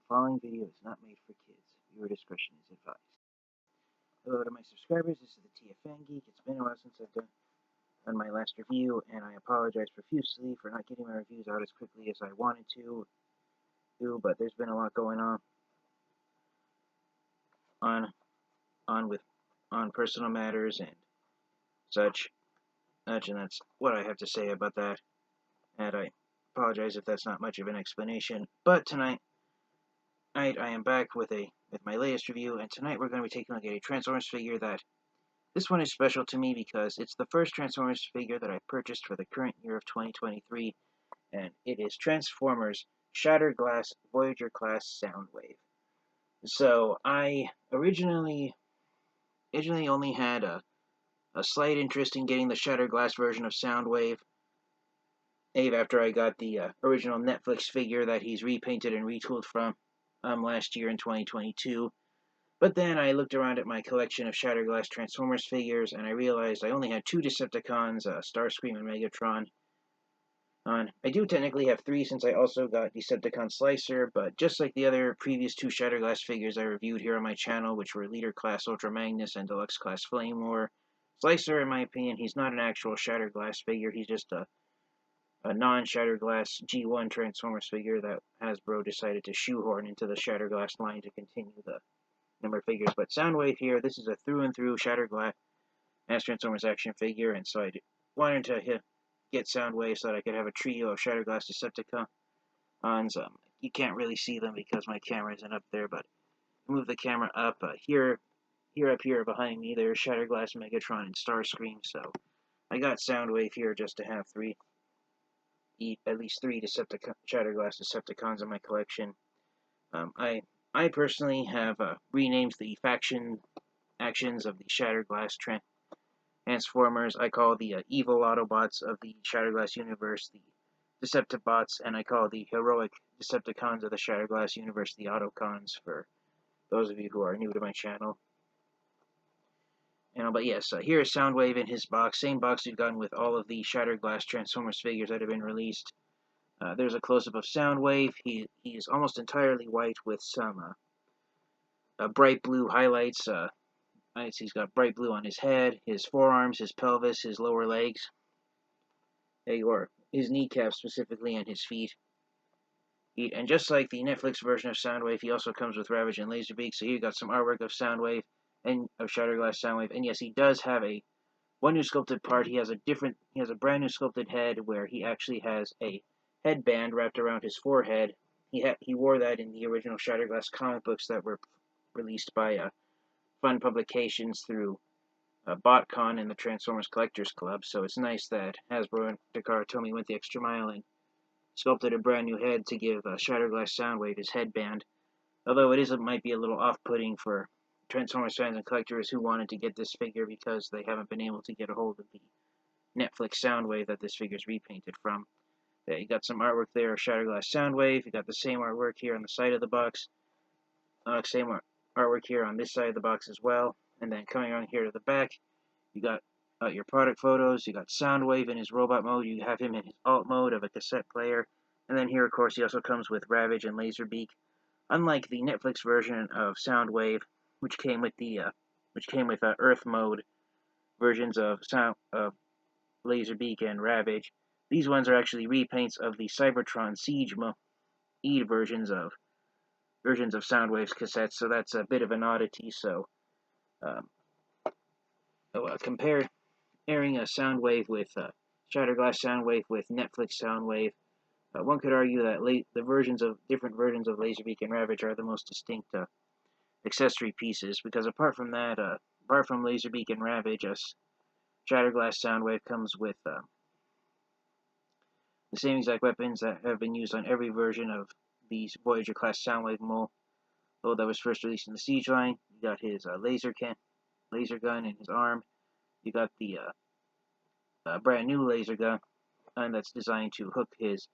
following video is not made for kids. Viewer discretion is advised. Hello to my subscribers, this is the TFN Geek. It's been a while since I've done my last review, and I apologize profusely for not getting my reviews out as quickly as I wanted to do, but there's been a lot going on personal matters and such, and that's what I have to say about that. And I apologize if that's not much of an explanation, but tonight I am back with my latest review, and tonight we're going to be taking a look at a Transformers figure that this one is special to me because it's the first Transformers figure that I purchased for the current year of 2023, and it is Transformers Shattered Glass Voyager class Soundwave. So I originally only had a slight interest in getting the Shattered Glass version of Soundwave after I got the original Netflix figure that he's repainted and retooled from last year in 2022. But then I looked around at my collection of Shattered Glass Transformers figures, and I realized I only had 2 Decepticons, Starscream and Megatron. I do technically have 3 since I also got Decepticon Slicer, but just like the other previous 2 Shattered Glass figures I reviewed here on my channel, which were Leader Class Ultra Magnus and Deluxe Class Flame War, Slicer, in my opinion, he's not an actual Shattered Glass figure, he's just a non-Shattered Glass G1 Transformers figure that Hasbro decided to shoehorn into the Shattered Glass line to continue the number of figures. But Soundwave here, this is a through-and-through Shattered Glass Mass Transformers action figure, and so I wanted to get Soundwave so that I could have a trio of Shattered Glass Decepticons. You can't really see them because my camera isn't up there, but move the camera up. Up here behind me, there's Shattered Glass Megatron and Starscream, so I got Soundwave here just to have at least 3 Shattered Glass Decepticons in my collection. I personally have renamed the faction actions of the Shattered Glass Transformers. I call the evil Autobots of the Shattered Glass universe the Deceptibots, and I call the heroic Decepticons of the Shattered Glass universe the Autocons, for those of you who are new to my channel. But yes, here is Soundwave in his box, same box we've gotten with all of the Shattered Glass Transformers figures that have been released. There's a close-up of Soundwave. He is almost entirely white with some bright blue highlights. He's got bright blue on his head, his forearms, his pelvis, his lower legs, or his kneecaps specifically, and his feet. And just like the Netflix version of Soundwave, he also comes with Ravage and Laserbeak. So you got some artwork of Soundwave and of Shattered Glass Soundwave. And yes, he does have one new sculpted part. He has a brand new sculpted head where he actually has a headband wrapped around his forehead. He wore that in the original Shattered Glass comic books that were released by Fun Publications through BotCon and the Transformers Collectors Club. So it's nice that Hasbro and Takara Tomy went the extra mile and sculpted a brand new head to give Shattered Glass Soundwave his headband. Although it might be a little off-putting for Transformers fans and collectors who wanted to get this figure because they haven't been able to get a hold of the Netflix Soundwave that this figure is repainted from. You got some artwork there of Shattered Glass Soundwave. You got the same artwork here on the side of the box. Same artwork here on this side of the box as well. And then coming on here to the back, you got your product photos. You got Soundwave in his robot mode. You have him in his alt mode of a cassette player. And then here, of course, he also comes with Ravage and Laserbeak. Unlike the Netflix version of Soundwave, which came with Earth mode versions of Laserbeak and Ravage, these ones are actually repaints of the Cybertron Siege mode versions of Soundwave's cassettes. So that's a bit of an oddity. So comparing a Soundwave with Shattered Glass Soundwave with Netflix Soundwave, one could argue that different versions of Laserbeak and Ravage are the most distinct accessory pieces, because apart from Laserbeak and Ravage, Shattered Glass Soundwave comes with the same exact weapons that have been used on every version of the Voyager class Soundwave mold that was first released in the Siege line. You got his laser gun in his arm. You got the brand new laser gun, and that's designed to hook his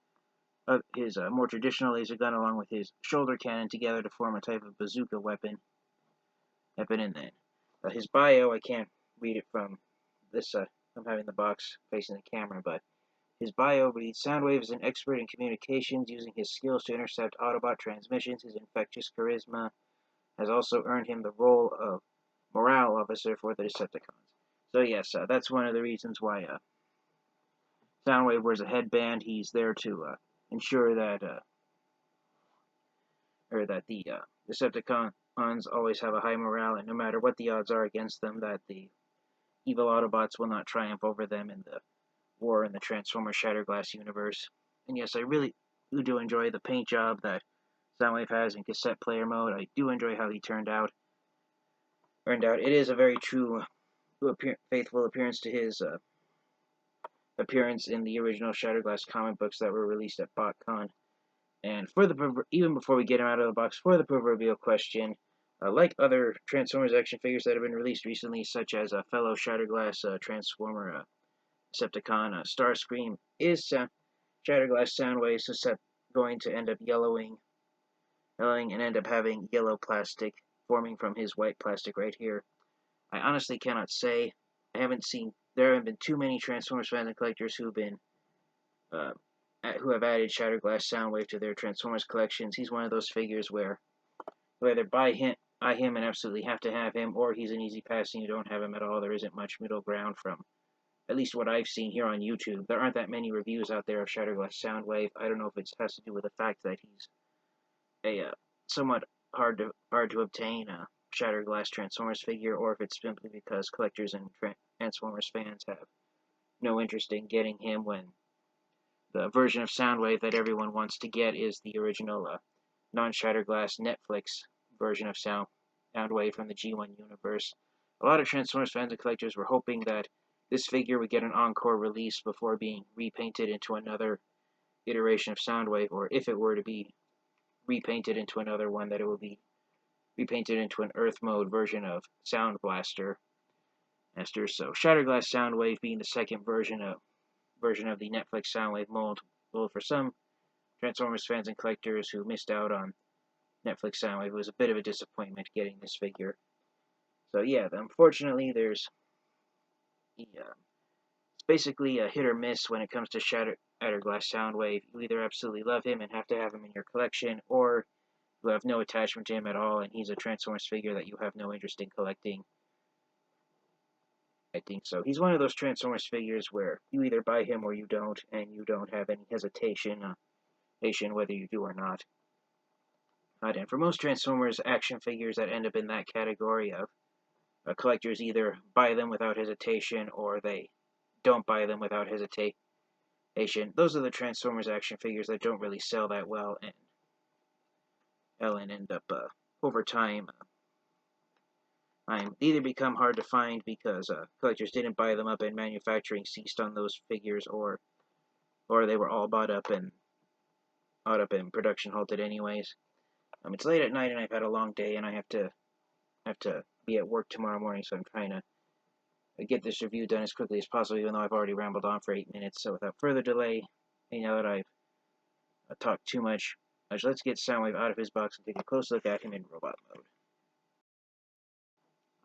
more traditional laser gun along with his shoulder cannon together to form a type of bazooka weapon. And then his bio, I can't read it from this. I'm having the box facing the camera, but His bio reads, Soundwave is an expert in communications, using his skills to intercept Autobot transmissions. His infectious charisma has also earned him the role of morale officer for the Decepticons. So yes, that's one of the reasons why Soundwave wears a headband. He's there to ensure that the Decepticons always have a high morale, and no matter what the odds are against them, that the evil Autobots will not triumph over them in the war in the Transformers Shattered Glass universe. And yes, I really do enjoy the paint job that Soundwave has in cassette player mode. I do enjoy how he turned out. It is a very true, faithful appearance to his appearance in the original Shattered Glass comic books that were released at BotCon. And even before we get him out of the box, for the proverbial question, like other Transformers action figures that have been released recently, such as a fellow Shattered Glass Transformer Decepticon, Starscream, is Shattered Glass Soundwave going to end up yellowing and end up having yellow plastic forming from his white plastic right here? I honestly cannot say. There haven't been too many Transformers fans and collectors who have added Shattered Glass Soundwave to their Transformers collections. He's one of those figures where you either buy him and absolutely have to have him, or he's an easy pass and you don't have him at all. There isn't much middle ground from at least what I've seen here on YouTube. There aren't that many reviews out there of Shattered Glass Soundwave. I don't know if it has to do with the fact that he's a somewhat hard to obtain Shattered Glass Transformers figure, or if it's simply because collectors and Transformers fans have no interest in getting him when the version of Soundwave that everyone wants to get is the original non-Shattered Glass Netflix version of Soundwave from the G1 universe. A lot of Transformers fans and collectors were hoping that this figure would get an encore release before being repainted into another iteration of Soundwave, or if it were to be repainted into another one, that it would be repainted into an Earth mode version of Sound Blaster. So Shattered Glass Soundwave being the second version of the Netflix Soundwave mold will, for some Transformers fans and collectors who missed out on Netflix Soundwave, it was a bit of a disappointment getting this figure. So yeah, unfortunately, it's basically a hit or miss when it comes to Shattered Glass Soundwave. You either absolutely love him and have to have him in your collection, or you have no attachment to him at all, and he's a Transformers figure that you have no interest in collecting. I think so. He's one of those Transformers figures where you either buy him or you don't, and you don't have any hesitation whether you do or not. And for most Transformers action figures that end up in that category of collectors either buy them without hesitation or they don't buy them without hesitation, those are the Transformers action figures that don't really sell that well and end up over time either become hard to find because collectors didn't buy them up and manufacturing ceased on those figures, or they were all bought up and production halted anyways. It's late at night and I've had a long day and I have to be at work tomorrow morning, so I'm trying to get this review done as quickly as possible, even though I've already rambled on for 8 minutes. So without further delay, now that I've talked too much, let's get Soundwave out of his box and take a close look at him in robot mode.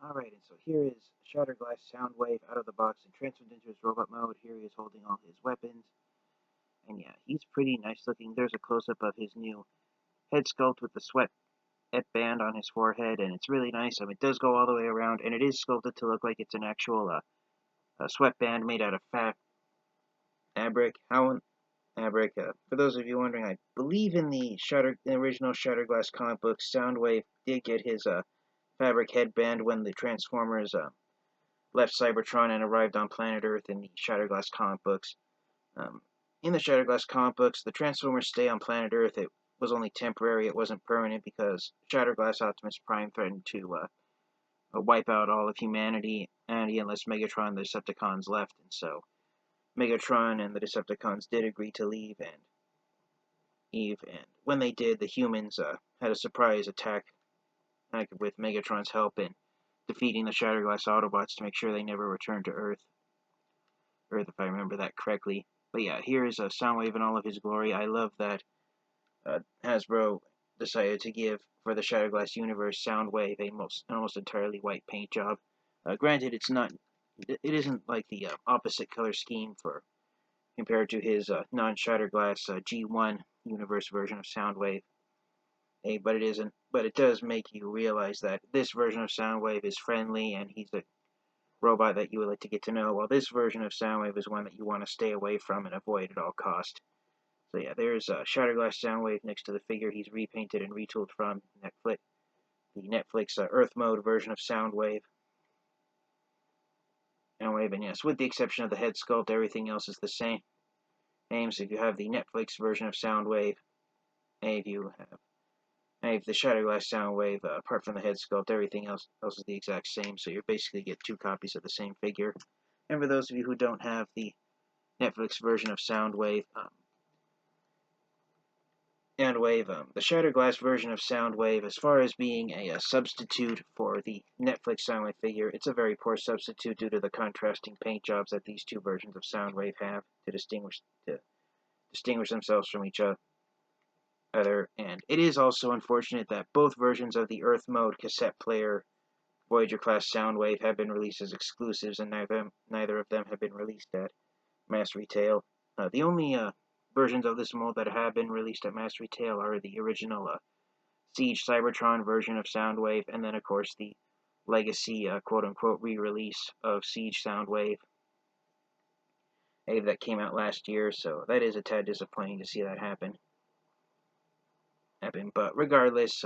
Alright, and so here is Shattered Glass Soundwave out of the box and transferred into his robot mode. Here he is holding all his weapons. And yeah, he's pretty nice looking. There's a close-up of his new head sculpt with the sweat band on his forehead, and it's really nice. It does go all the way around, and it is sculpted to look like it's an actual sweatband made out of fabric. For those of you wondering, I believe in the original Shattered Glass comic book, Soundwave did get his fabric headband when the Transformers left Cybertron and arrived on planet Earth in the Shattered Glass comic books. In the Shattered Glass comic books, the Transformers stay on planet Earth. It was only temporary, it wasn't permanent, because Shattered Glass Optimus Prime threatened to wipe out all of humanity unless Megatron and the Decepticons left, and so Megatron and the Decepticons did agree to leave, and when they did, the humans had a surprise attack with Megatron's help in defeating the Shattered Glass Autobots to make sure they never returned to Earth, if I remember that correctly. But yeah, here is Soundwave in all of his glory. I love that Hasbro decided to give, for the Shattered Glass universe, Soundwave an almost entirely white paint job. Granted, it isn't like the opposite color scheme for compared to his non-Shattered Glass G1 universe version of Soundwave. But it isn't. But it does make you realize that this version of Soundwave is friendly, and he's a robot that you would like to get to know, while this version of Soundwave is one that you want to stay away from and avoid at all cost. So yeah, there's Shattered Glass Soundwave next to the figure he's repainted and retooled from Netflix, the Netflix Earth Mode version of Soundwave. And yes, with the exception of the head sculpt, everything else is the same. So if you have the Netflix version of Soundwave, if you have the Shattered Glass Soundwave, apart from the head sculpt, everything else is the exact same. So you basically get 2 copies of the same figure. And for those of you who don't have the Netflix version of Soundwave, the Shattered Glass version of Soundwave, as far as being a substitute for the Netflix Soundwave figure, it's a very poor substitute due to the contrasting paint jobs that these 2 versions of Soundwave have to distinguish themselves from each other. And it is also unfortunate that both versions of the Earth Mode cassette player Voyager class Soundwave have been released as exclusives, and neither of them have been released at mass retail. The only versions of this mold that have been released at mass retail are the original Siege Cybertron version of Soundwave, and then of course the Legacy quote-unquote re-release of Siege Soundwave that came out last year, so that is a tad disappointing to see that happen. But regardless,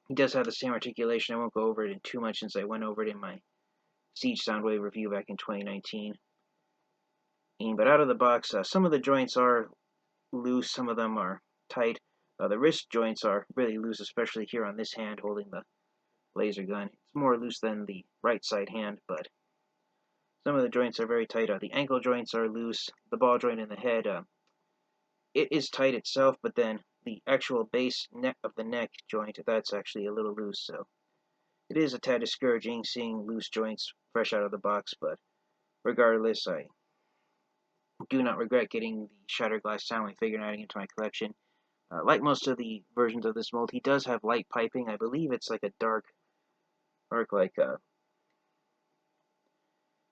he does have the same articulation. I won't go over it in too much since I went over it in my Siege Soundwave review back in 2019. But out of the box, some of the joints are loose, some of them are tight. The wrist joints are really loose, especially here on this hand holding the laser gun. It's more loose than the right side hand, but some of the joints are very tight. The ankle joints are loose. The ball joint in the head, it is tight itself, but then the actual base neck of the neck joint, that's actually a little loose, so it is a tad discouraging seeing loose joints fresh out of the box, but regardless, I do not regret getting the Shattered Glass Soundwave figure and adding it to my collection. Like most of the versions of this mold, he does have light piping. I believe it's like a dark like I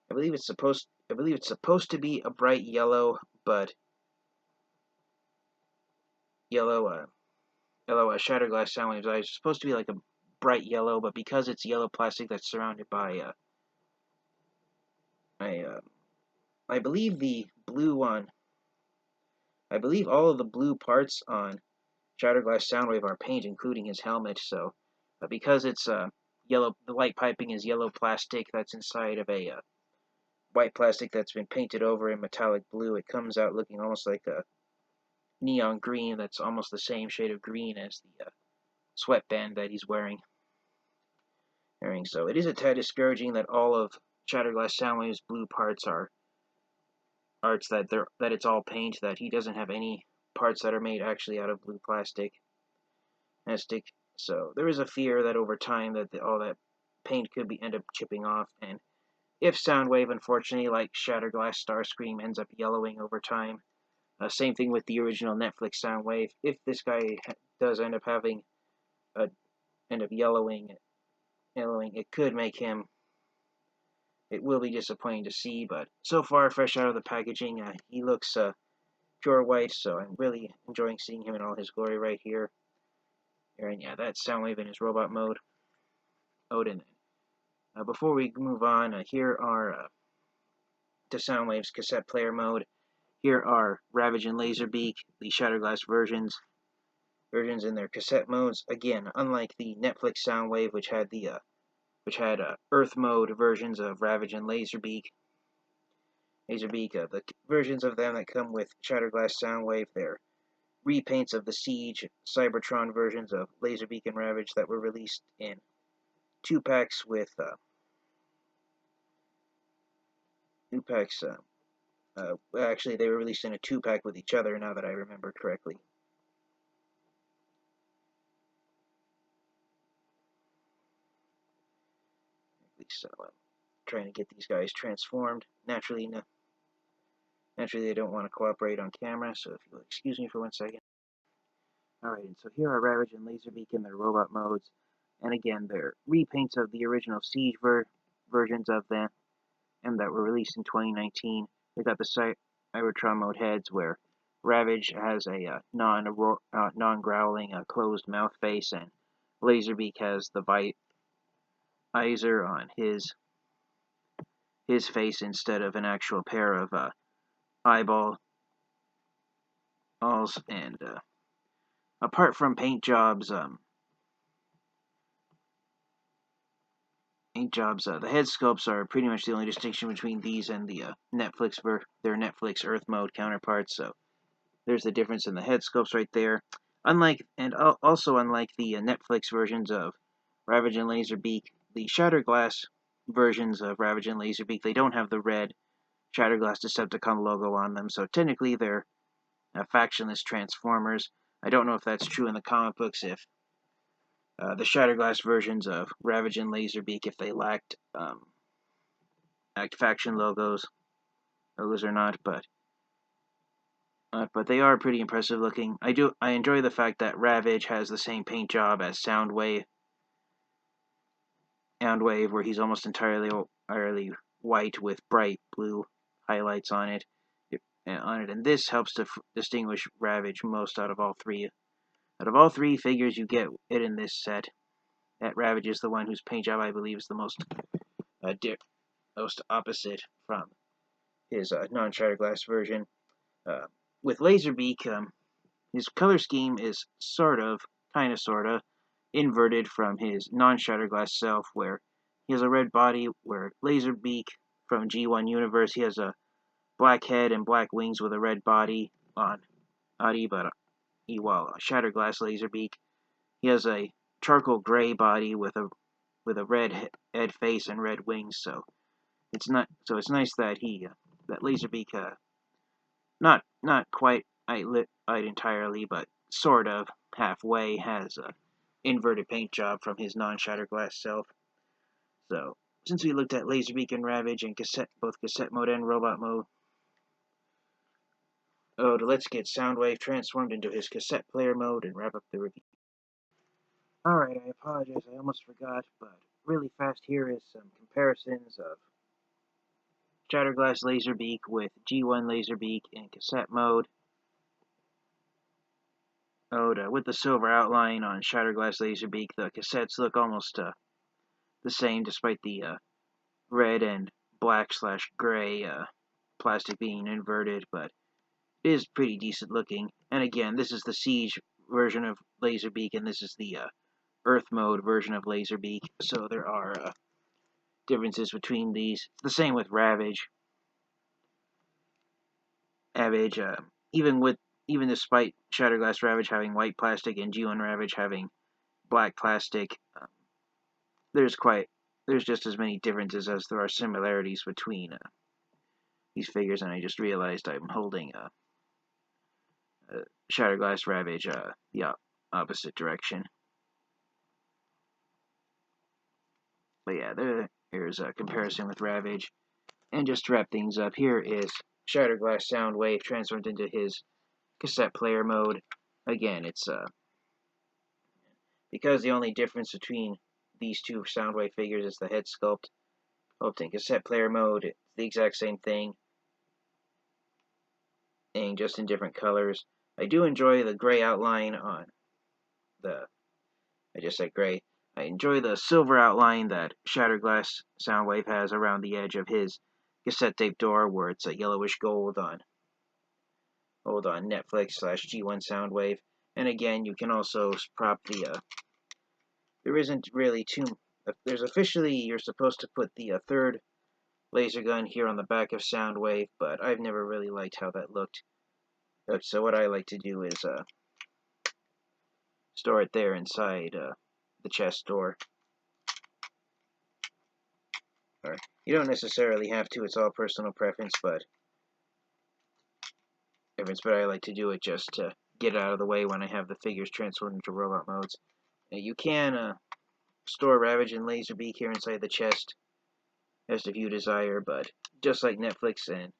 believe it's supposed to be a bright yellow, but yellow Shattered Glass Soundwave's eyes are supposed to be like a bright yellow, but because it's yellow plastic that's surrounded by I believe the blue one. I believe all of the blue parts on Shattered Glass Soundwave are paint, including his helmet. So, because it's yellow, the light piping is yellow plastic that's inside of a white plastic that's been painted over in metallic blue. It comes out looking almost like a neon green that's almost the same shade of green as the sweatband that he's wearing. So it is a tad discouraging that all of Shattered Glass Soundwave's blue parts are that it's all paint, that he doesn't have any parts that are made actually out of blue plastic. So there is a fear that over time that all that paint could end up chipping off, and if Soundwave, unfortunately, like Shattered Glass Starscream, ends up yellowing over time, same thing with the original Netflix Soundwave. If this guy does end up yellowing, it could make him. It will be disappointing to see, but so far, fresh out of the packaging, he looks pure white, so I'm really enjoying seeing him in all his glory right here. And yeah, that's Soundwave in his robot mode. Odin. Before we move on, here are to Soundwave's cassette player mode. Here are Ravage and Laserbeak, the Shattered Glass versions in their cassette modes. Again, unlike the Netflix Soundwave, which had Earth mode versions of Ravage and Laserbeak. The versions of them that come with Shattered Glass Soundwave, they're repaints of the Siege Cybertron versions of Laserbeak and Ravage that were released in 2-packs with actually they were released in a 2-pack with each other, now that I remember correctly. So I'm trying to get these guys transformed. Naturally they don't want to cooperate on camera, so if you'll excuse me for 1 second. Alright, and so here are Ravage and Laserbeak in their robot modes. And again, they're repaints of the original Siege versions of them, and that were released in 2019. They got the Cybertron mode heads, where Ravage has a non-growling closed mouth face, and Laserbeak has the visor on his face instead of an actual pair of eyeballs. And apart from paint jobs, the head sculpts are pretty much the only distinction between these and the their Netflix Earth mode counterparts. So there's the difference in the head sculpts right there. Unlike the Netflix versions of Ravage and Laserbeak, the Shattered Glass versions of Ravage and Laserbeak, they don't have the red Shattered Glass Decepticon logo on them, so technically they're factionless Transformers. I don't know if that's true in the comic books, if the Shattered Glass versions of Ravage and Laserbeak, if they lacked faction logos or not, but they are pretty impressive looking. I enjoy the fact that Ravage has the same paint job as Soundwave, where he's almost entirely white with bright blue highlights on it. And this helps to distinguish Ravage most out of all three. Out of all three figures you get it in this set, that Ravage is the one whose paint job I believe is the most opposite from his non-Shattered Glass version. With Laserbeak, his color scheme is sort of inverted from his non-Shattered Glass self, where he has a red body, where Laserbeak from G1 Universe, he has a black head and black wings with a red body on Adi, but while Shattered Glass Laserbeak, he has a charcoal gray body with a red head face and red wings. So it's nice that that Laserbeak not quite eyed entirely, but sort of halfway has a inverted paint job from his non-Shattered Glass self. So since we looked at Laserbeak and Ravage in both cassette mode and robot mode, let's get Soundwave transformed into his cassette player mode and wrap up the review. Alright, I apologize, I almost forgot, but really fast here is some comparisons of Shattered Glass Laserbeak with G1 Laserbeak in cassette mode. With the silver outline on Shattered Glass Laserbeak, the cassettes look almost the same despite the red and black/gray plastic being inverted, but it is pretty decent looking. And again, this is the Siege version of Laserbeak, and this is the Earth mode version of Laserbeak, so there are differences between these. The same with Ravage. Even despite Shattered Glass Ravage having white plastic and G1 Ravage having black plastic, there's just as many differences as there are similarities between these figures, and I just realized I'm holding Shattered Glass Ravage the opposite direction. But yeah, here's a comparison with Ravage. And just to wrap things up, here is Shattered Glass Soundwave transformed into his cassette player mode. Again, it's because the only difference between these two Soundwave figures is the head sculpt. In cassette player mode, it's the exact same thing, and just in different colors. I do enjoy the gray outline on I just said gray. I enjoy the silver outline that Shattered Glass Soundwave has around the edge of his cassette tape door, where it's a yellowish gold on Netflix/G1 Soundwave. And again, you can also prop the there isn't really there's officially, you're supposed to put the third laser gun here on the back of Soundwave, but I've never really liked how that looked. So what I like to do is store it there inside the chest door. Or you don't necessarily have to, it's all personal preference, but I like to do it just to get it out of the way when I have the figures transformed into robot modes. Now, you can store Ravage and Laserbeak here inside the chest, as if you desire, but just like Netflix and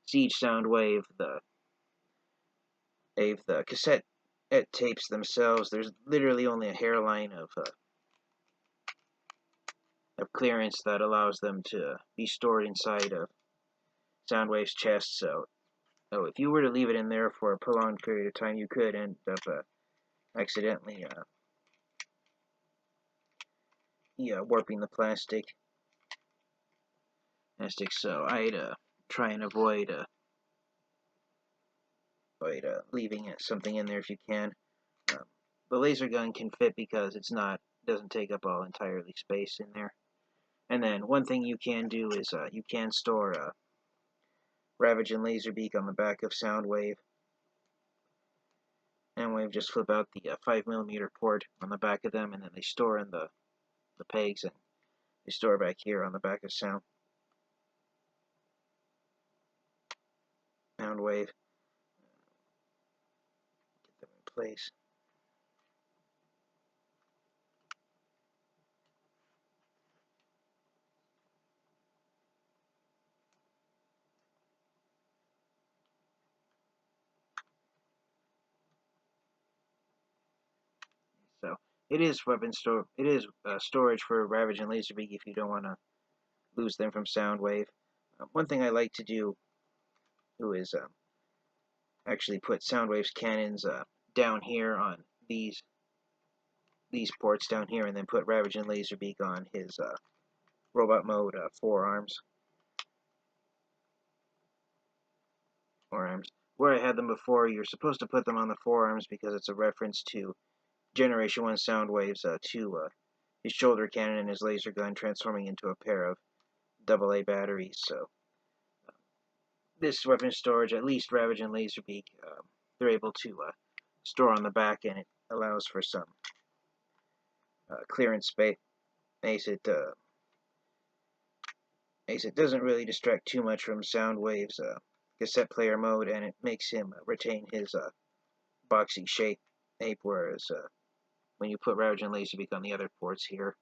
Siege Soundwave, the cassette tapes themselves, there's literally only a hairline of clearance that allows them to be stored inside of Soundwave's chest, so So if you were to leave it in there for a prolonged period of time, you could end up accidentally warping the plastic. So I'd try and avoid leaving something in there if you can. The laser gun can fit because doesn't take up all entirely space in there. And then one thing you can do is you can store Ravage and Laserbeak on the back of Soundwave. And we just flip out the 5mm port on the back of them, and then they store in the pegs, and they store back here on the back of Soundwave. Get them in place. So it is storage for Ravage and Laserbeak if you don't want to lose them from Soundwave. One thing I like to do is actually put Soundwave's cannons down here on these ports down here, and then put Ravage and Laserbeak on his robot mode forearms. Where I had them before, you're supposed to put them on the forearms because it's a reference to Generation 1 Soundwave's his shoulder cannon and his laser gun transforming into a pair of AA batteries. So this weapon storage, at least Ravage and Laserbeak, they're able to store on the back, and it allows for some clearance space. It doesn't really distract too much from Soundwave's cassette player mode, and it makes him retain his boxy shape, whereas when you put Ravage and Laserbeak on the other ports here,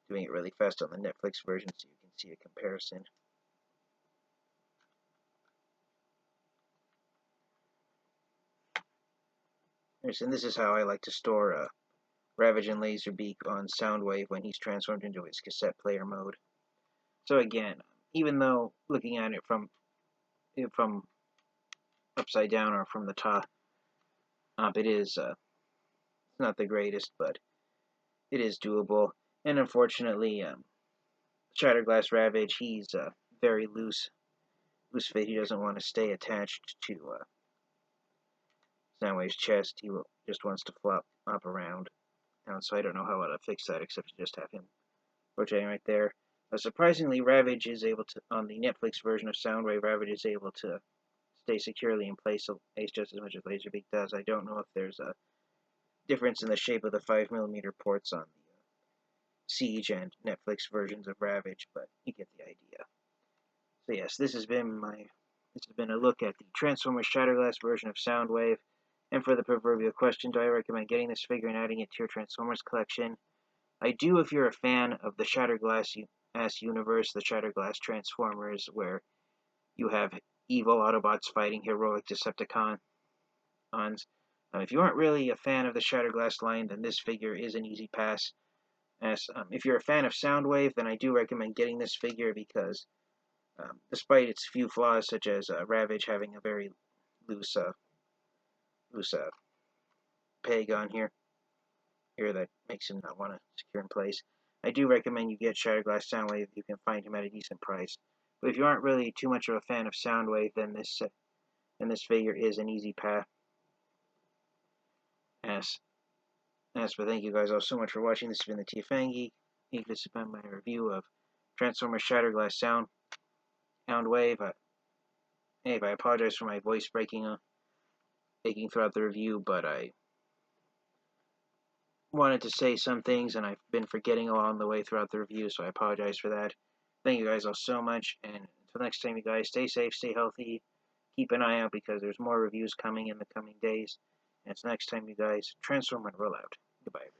doing it really fast on the Netflix version so you can see a comparison. And this is how I like to store Ravage and Laserbeak on Soundwave when he's transformed into his cassette player mode. So again, even though looking at it from upside down or from the top, it is not the greatest, but it is doable. And unfortunately, Shattered Glass Ravage, he's very loose fit. He doesn't want to stay attached to Soundwave's chest. He just wants to flop up around. And so I don't know how to fix that except to just have him rotating right there. Surprisingly, Ravage is able to, on the Netflix version of Soundwave, Ravage is able to stay securely in place just as much as Laserbeak does. I don't know if there's a difference in the shape of the 5mm ports on the Siege and Netflix versions of Ravage, but you get the idea. So yes, this has been a look at the Transformers Shattered Glass version of Soundwave. And for the proverbial question, do I recommend getting this figure and adding it to your Transformers collection? I do if you're a fan of the Shattered Glass universe, the Shattered Glass Transformers, where you have evil Autobots fighting heroic Decepticons. If you aren't really a fan of the Shattered Glass line, then this figure is an easy pass. If you're a fan of Soundwave, then I do recommend getting this figure because despite its few flaws, such as Ravage having a very loose peg on here that makes him not want to secure in place, I do recommend you get Shattered Glass Soundwave if you can find him at a decent price. But if you aren't really too much of a fan of Soundwave, then this figure is an easy path. But thank you guys all so much for watching. This has been the TFN Geek. This has been my review of Transformers Shattered Glass Soundwave. I apologize for my voice breaking throughout the review, but I wanted to say some things, and I've been forgetting along the way throughout the review, so I apologize for that. Thank you guys all so much, and until next time, you guys, stay safe, stay healthy, keep an eye out, because there's more reviews coming in the coming days, and it's next time, you guys, transform and roll out. Goodbye, everybody.